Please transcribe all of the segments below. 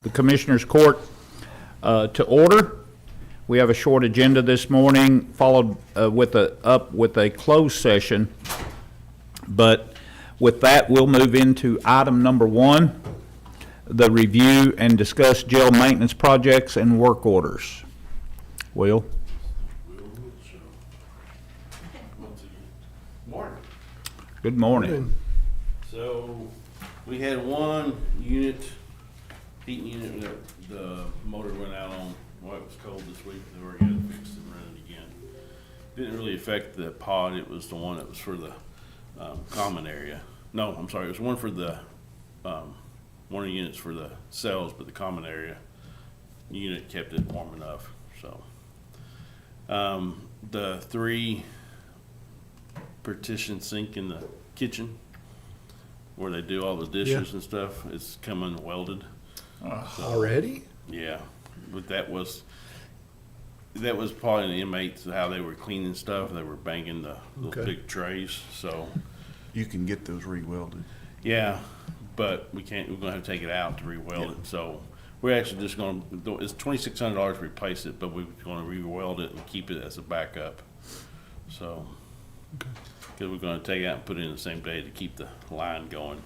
The Commissioners Court to order. We have a short agenda this morning, followed with a closed session. But with that, we'll move into item number 1, the review and discuss jail maintenance projects and work orders. Will? Morning. Good morning. So we had one unit, heating unit that the motor went out on while it was cold this week. They already got it fixed and running again. Didn't really affect the pod. It was the one that was for the common area. No, I'm sorry. It was one for the one of the units for the cells, but the common area unit kept it warm enough. So the 3 partition sink in the kitchen where they do all the dishes and stuff, it's coming welded. Already? Yeah, but that was probably the inmates, how they were cleaning stuff. They were banging those big trays. So You can get those re-welded. yeah, but we can't. We're gonna have to take it out to re-weld it. So we're actually just gonna. It's $2,600 to replace it, but we're gonna re-weld it and keep it as a backup. So because we're gonna take it out and put it in the same day to keep the line going.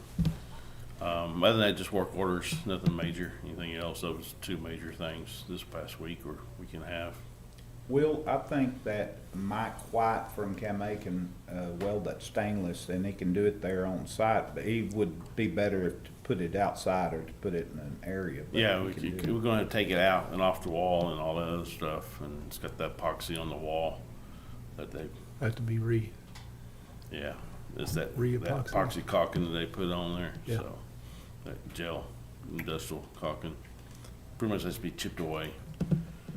Other than that, just work orders, nothing major. Anything else? Those 2 major things this past week or we can have. Will, I think that Mike White from Kamei can weld that stainless, and he can do it there on site, but he would be better to put it outside or to put it in an area. But Yeah, he we're can do it. going to take it out and off the wall and all that other stuff, and it's got that epoxy on the wall that they, Have to be yeah, it's that Re-epoxy. epoxy caulking that they put on there. Yeah. So that gel, industrial caulking, pretty much has to be chipped away.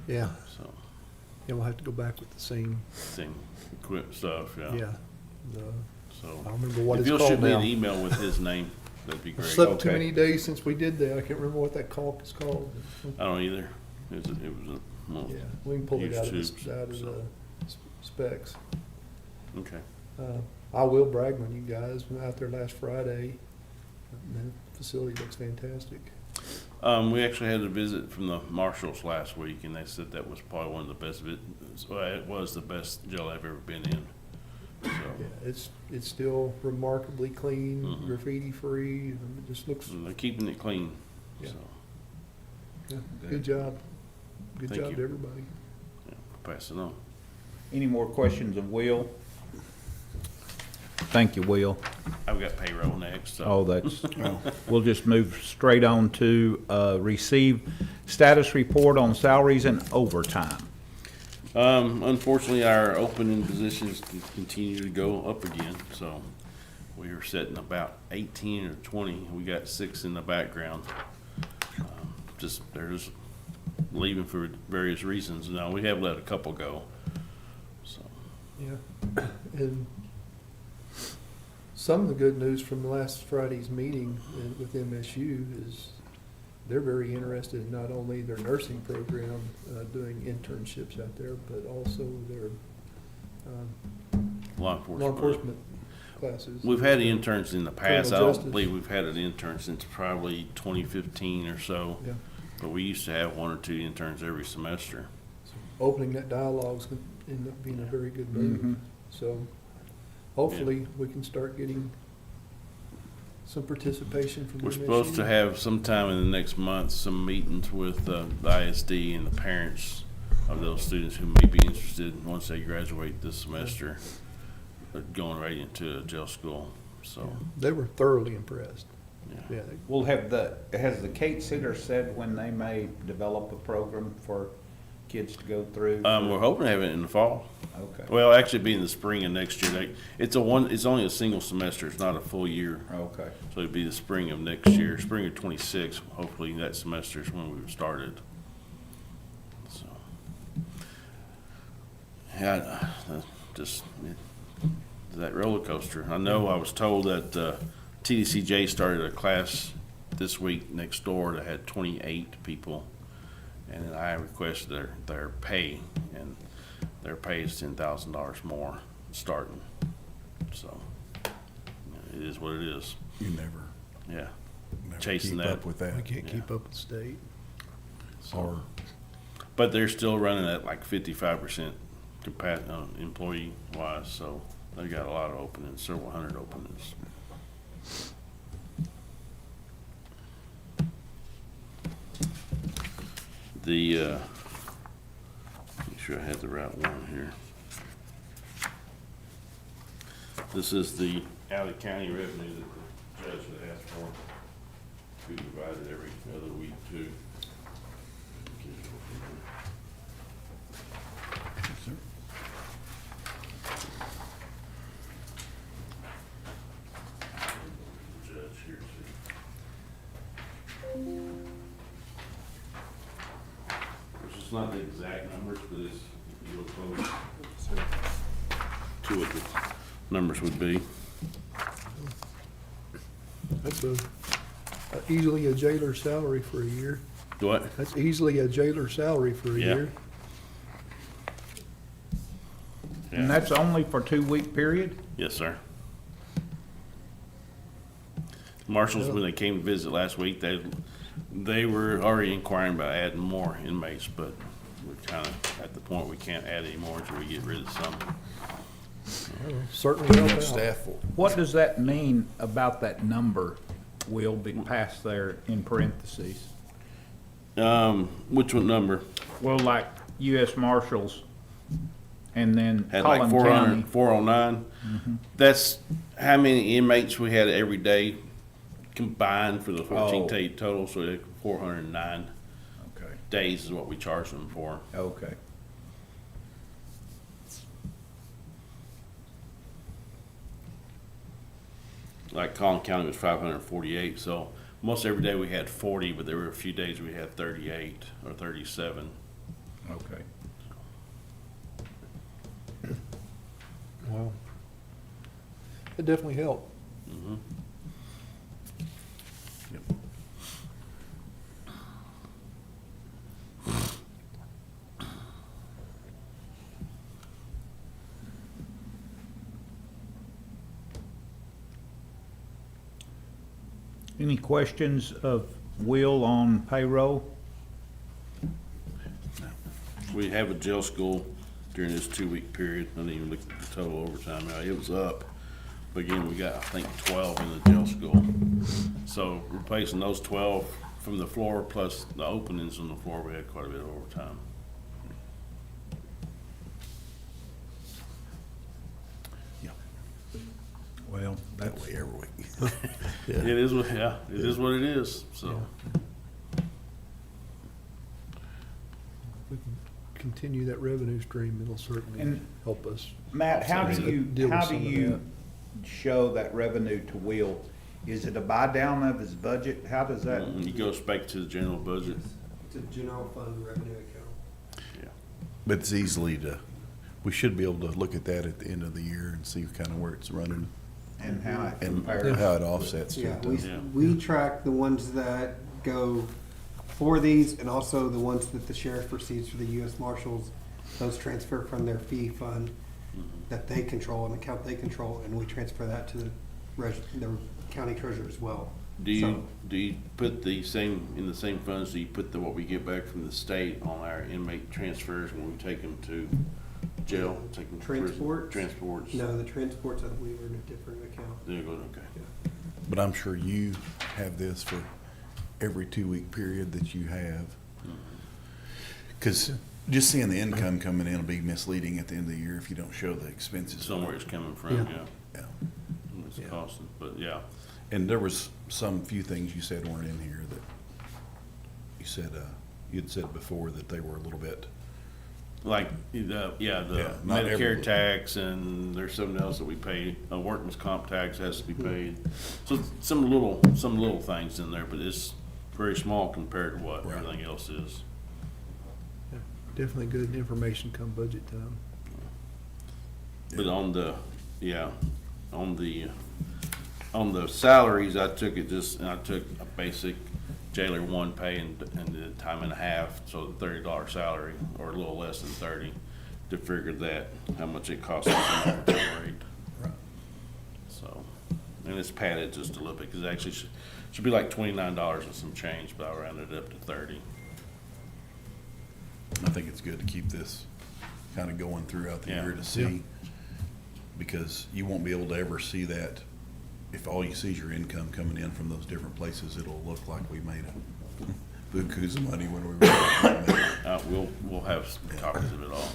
Yeah, So yeah, we'll have to go back with the same, same equipment stuff. Yeah. yeah. I So don't remember what if it's you'll called shoot me now. an email with his name, that'd be I great. slept too Okay. many days since we did that. I can't remember what that caulk is called. I don't either. It was a well, Yeah, we can pull it out of Huge the, tubes, out of so. the specs. okay. I will brag on you guys. We were out there last Friday. The facility looks fantastic. We actually had a visit from the marshals last week, and they said that was probably one of the best. It was the best jail I've ever been in. So Yeah, it's still remarkably clean, Mhm. graffiti free. It just looks, they're keeping it clean. Yeah. So yeah, Good. good job. Good Thank job you. to everybody. yeah, pass it on. Any more questions of Will? Thank you, Will. I've got payroll next. So. Oh, that's, we'll just move straight on to receive status report on salaries and overtime. Unfortunately, our opening positions continue to go up again. So we are setting about 18 or 20. We got 6 in the background. They're just leaving for various reasons. Now we have let a couple go. So Yeah, and some of the good news from last Friday's meeting with MSU is they're very interested in not only their nursing program, doing internships out there, but also their law enforcement. law enforcement classes. We've had interns in the past. I Criminal don't justice. believe we've had an intern since probably 2015 or so. Yeah, But we used to have 1 or 2 interns every semester. so opening that dialogue is going to end up being a very good move. Mhm. So hopefully we can start getting some participation from We're MSU. supposed to have sometime in the next month some meetings with the ISD and the parents of those students who may be interested once they graduate this semester, going right into jail school. So, They were thoroughly impressed. yeah. Yeah, Well, has the Kate Center said when they may develop a program for kids to go through? We're hoping to have it in the fall. Okay, Well, actually, be in the spring of next year. It's only a single semester. It's not a full year. okay. So it'd be the spring of next year, spring of 26. Hopefully, that semester is when we started. So, yeah, that roller coaster. I know I was told that TDCJ started a class this week next door that had 28 people, and then I requested their pay, and their pay is $10,000 more starting. So it is what it is. You never. Yeah. Never chasing keep that. up with that. We can't keep up with state. Or But they're still running at like 55% employee wise, so they got a lot of openings, several hundred openings. Make sure I had the right one here. This is the out-of-county revenue that the judge had asked for. We divided every other week too. Judge here too. Which is not the exact numbers, but it's real close to what the numbers would be. That's easily a jailer's salary for a year. What? That's easily a jailer's salary for a Yeah. year. And that's only for 2-week period? Yes, sir. Marshals, when they came to visit last week, they were already inquiring about adding more inmates, but we're kind of at the point we can't add any more until we get rid of some. Certainly help out. staff for. What does that mean about that number will be passed there in parentheses? Which one number? Well, like U.S. Marshals and then Had like Collin County. 409. That's how many inmates we had every day combined for the 14 Oh. day total, so 409 Okay, days is what we charge them for. okay. Like Collin County was 548, so most every day we had 40, but there were a few days we had 38 or 37. Okay. Wow. It definitely helped. Any questions of Will on payroll? We have a jail school during this 2-week period. I didn't even look at the total overtime. Now, it was up. But again, we got, I think, 12 in the jail school. So replacing those 12 from the floor plus the openings on the floor, we had quite a bit of overtime. Well, That way every week. It is what, yeah, it is what it is, so. We can continue that revenue stream, it'll certainly And- help us. Matt, how do you, Deal with how do some of you show that revenue to Will? Is it a buy down of his budget? How does that? It goes back to the general budget. It's a general fund revenue account. Yeah. But it's easily we should be able to look at that at the end of the year and see kind of where it's running And how it and compares? how it offsets to Yeah, it. Yeah. we track the ones that go for these and also the ones that the sheriff receives for the US Marshals. Those transfer from their fee fund that they control, an account they control, and we transfer that to the county treasurer as well. Do you, So- do you put the same, in the same funds, do you put what we get back from the state on our inmate transfers when we take them to jail, take them to prison? Transports? Transports? No, the transports, I believe, are in a different account. There you go, okay. But I'm sure you have this for every 2-week period that you have. Because just seeing the income coming in will be misleading at the end of the year if you don't show the expenses. Somewhere it's coming from, Yeah. yeah. Yeah. It's Yeah. costing, but yeah. And there was few things you said weren't in here that you said, you'd said before that they were a little bit. Like, the Yeah, not Medicare everybody. tax, and there's something else that we pay, a workman's comp tax has to be paid. So some little things in there, but it's very small compared to what Right. everything else is. Yeah, definitely good information come budget time. But on the, on the salaries, I took a basic jailer 1 pay and did time and a half, so the $30 salary, or a little less than 30, to figure that, how much it costs us in overtime rate. Right. So, and it's padded just a little bit, because actually, Should be like $29 and some change, but I rounded it up to 30. I think it's good to keep this kind of going throughout the Yeah. year to see, because you won't be able to ever see that. If all you see is your income coming in from those different places, it'll look like we made a bukus of money when we were. We'll have some copies of it all.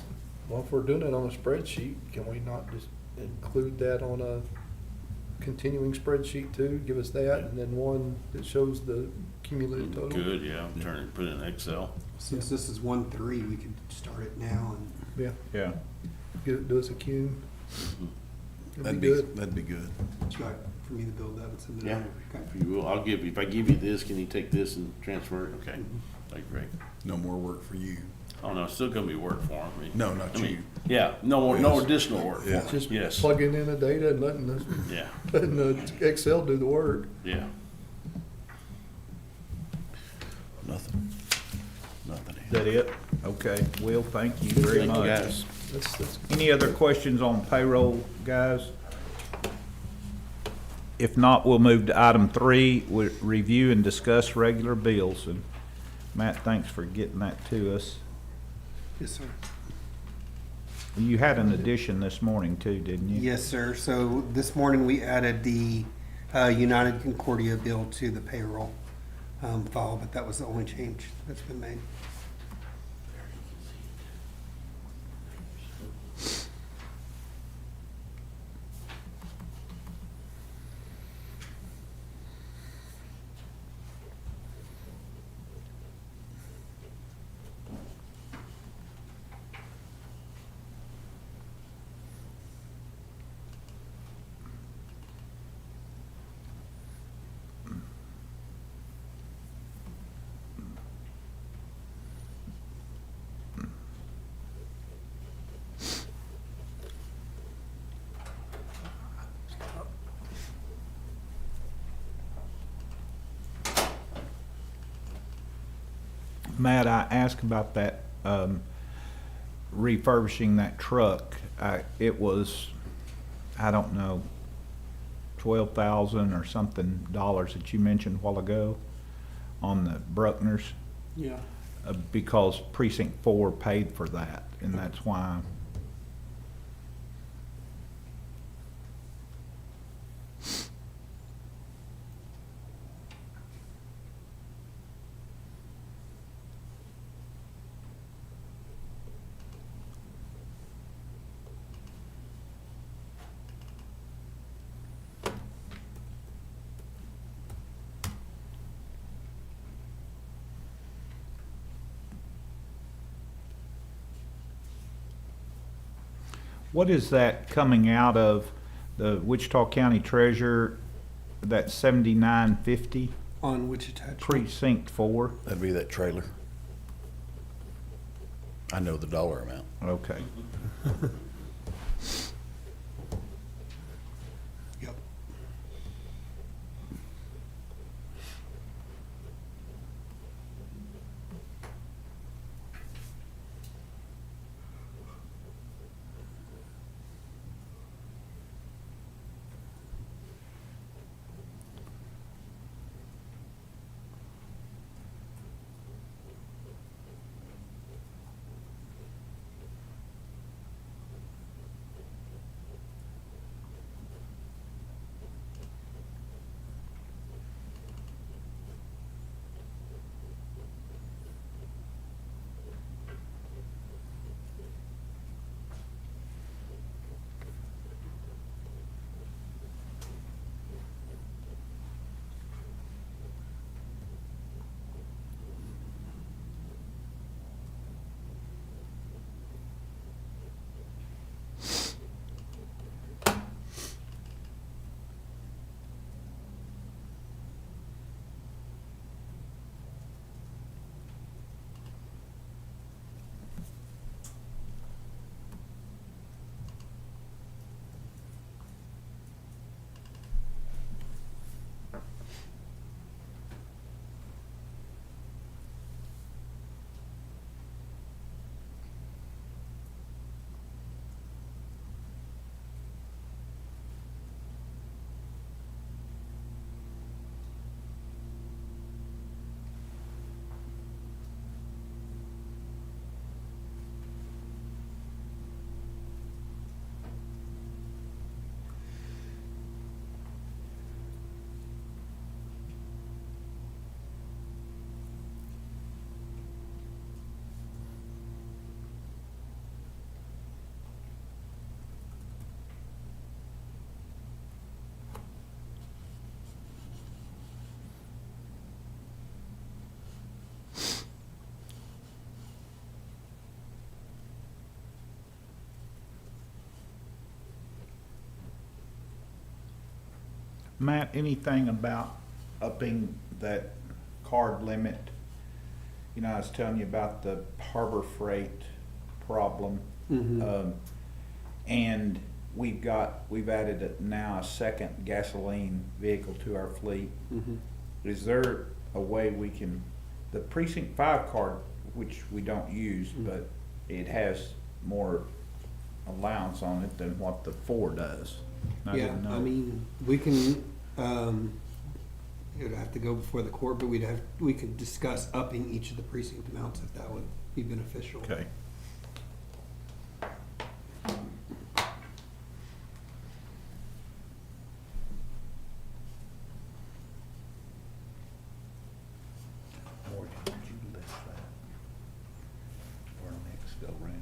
Well, if we're doing it on a spreadsheet, can we not just include that on a continuing spreadsheet too? Give us that, and then one that shows the cumulative total? Good, yeah, put it in Excel. Since this is 1-3, we could start it now and Yeah, Yeah. do us a cum. That'd That'd be good. That'd be good. would you like for me to build that and send it Yeah, over? Okay. if you will, if I give you this, can you take this and transfer it? Okay, that'd be great. No more work for you. Oh, no, it's still gonna be work for them. No, not you. Yeah, no Yes. additional work. Yeah. Just Yes. plugging in the data and letting Yeah, the Excel do the work. yeah. Nothing. Nothing. Is that it? Okay, Will, thank you very Thank you, much. guys. That's Any other questions on payroll, guys? If not, we'll move to item 3, review and discuss regular bills. And Matt, thanks for getting that to us. Yes, sir. You had an addition this morning too, didn't you? Yes, sir. So this morning we added the United Concordia bill to the payroll file, but that was the only change that's been made. Matt, I asked about that, refurbishing that truck. It was, I don't know, 12,000 or something dollars that you mentioned a while ago on the Bruckners, Yeah. because precinct 4 paid for that, and that's why. What is that coming out of the Wichita County Treasurer, that 7950 On Wichita. precinct 4? That'd be that trailer. I know the dollar amount. Okay. Yep. Matt, anything about upping that card limit? You know, I was telling you about the Harbor Freight problem. And we've added now a second gasoline vehicle to our fleet. Is there a way we can, the precinct 5 card, which we don't use, but it has more allowance on it than what the 4 does? I Yeah, didn't know. I mean, we can, it would have to go before the court, but we could discuss upping each of the precinct amounts if that would be beneficial. Okay. Morgan, did you list that for our next go round?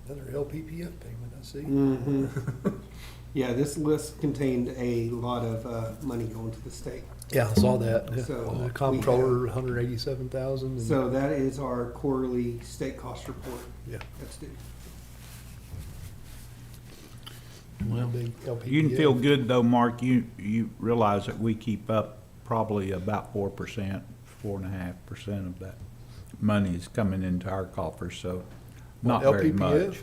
Another LPPF payment, I see. Yeah, this list contained a lot of money going to the state. Yeah, I saw that. Yeah. So, The we comptroller, 187,000. So that is our quarterly state cost report. Yeah. That's due. Well, Big you can LPPF. feel good though, Mark, you realize that we keep up probably about 4%, 4.5% of that money is coming into our coffers, so not What, very LPPF? much.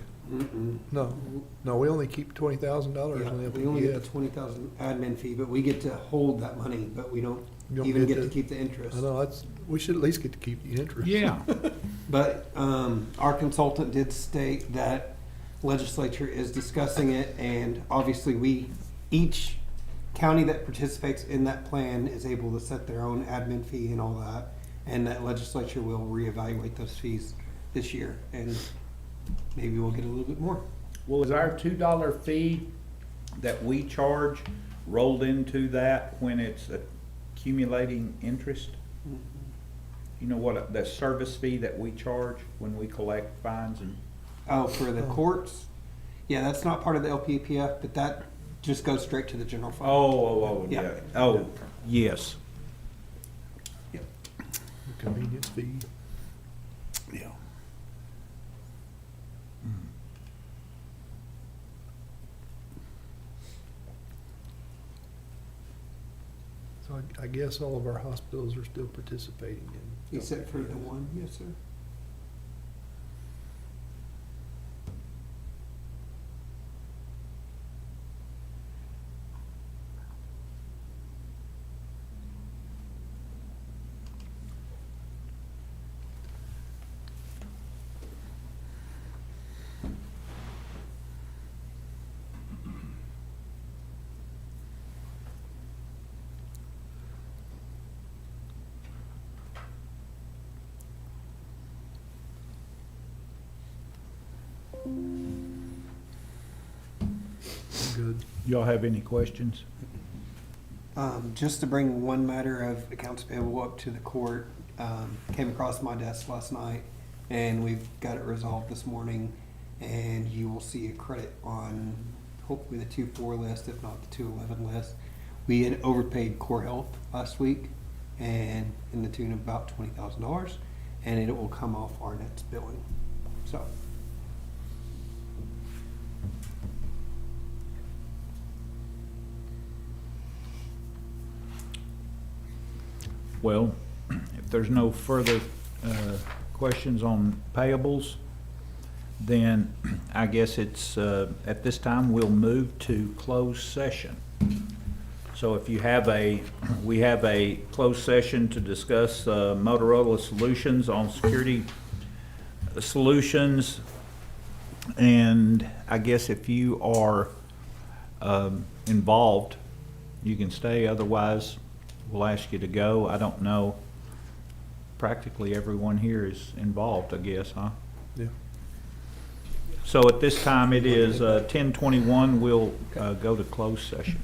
No, we only keep $20,000 Yeah, in we only get LPPF. the 20,000 admin fee, but we get to hold that money, but we don't You don't even get get to to- keep the interest. I know, we should at least get to keep the interest. Yeah, But our consultant did state that legislature is discussing it, and obviously each county that participates in that plan is able to set their own admin fee and all that, and that legislature will reevaluate those fees this year, and maybe we'll get a little bit more. well, is our $2 fee that we charge rolled into that when it's accumulating interest? You know what, the service fee that we charge when we collect fines and? Oh, for the courts? Yeah, that's not part of the LPPF, but that just goes straight to the general fund. Yeah, Yeah. oh, yes. Yep. Convenience fee. Yeah. So I guess all of our hospitals are still participating in. Except for the one, yes, sir. Good. Y'all have any questions? Just to bring one matter of accounts payable up to the court, came across my desk last night, and we've got it resolved this morning, and you will see a credit on hopefully the 2-4 list, if not the 2-11 list. We had overpaid Core Health last week, and in the tune of about $20,000, and it will come off our next billing, so. Well, if there's no further questions on payables, then I guess it's, at this time, we'll move to closed session. So if you have we have a closed session to discuss Motorola solutions on security solutions. And I guess if you are involved, you can stay, otherwise we'll ask you to go. I don't know, practically everyone here is involved, I guess, huh? Yeah. So at this time, it is 10:21, we'll go to closed session.